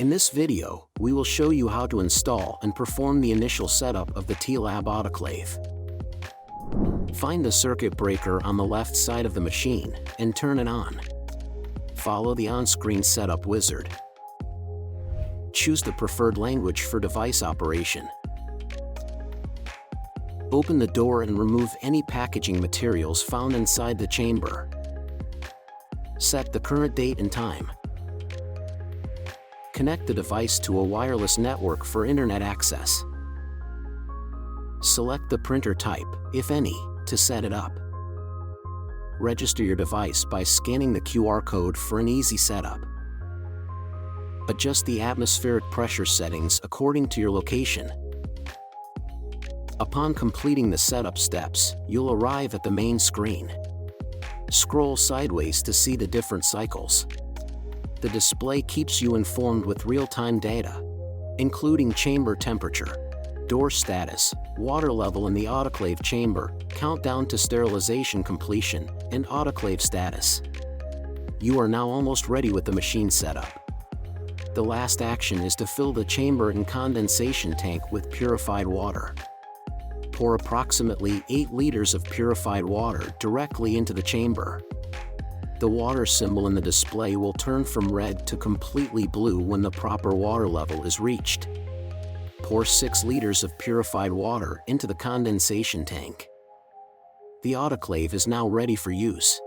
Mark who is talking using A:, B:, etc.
A: In this video, we will show you how to install and perform the initial setup of the LVlab autoclave. Find the circuit breaker on the left side of the machine and turn it on. Follow the on-screen setup wizard. Choose the preferred language for device operation. Open the door and remove any packaging materials found inside the chamber. Set the current date and time. Connect the device to a wireless network for internet access. Select the printer type, if any, to set it up. Register your device by scanning the QR code for an easy setup. Adjust the atmospheric pressure settings according to your location. Upon completing the setup steps, you'll arrive at the main screen. Scroll sideways to see the different cycles. The display keeps you informed with real-time data, including chamber temperature, door status, water level in the autoclave chamber, countdown to sterilization completion, and autoclave status. You are now almost ready with the machine setup. The last action is to fill the chamber and condensation tank with purified water. Pour approximately 8 liters of purified water directly into the chamber. The water symbol in the display will turn from red to completely blue when the proper water level is reached. Pour 6 liters of purified water into the condensation tank. The autoclave is now ready for use.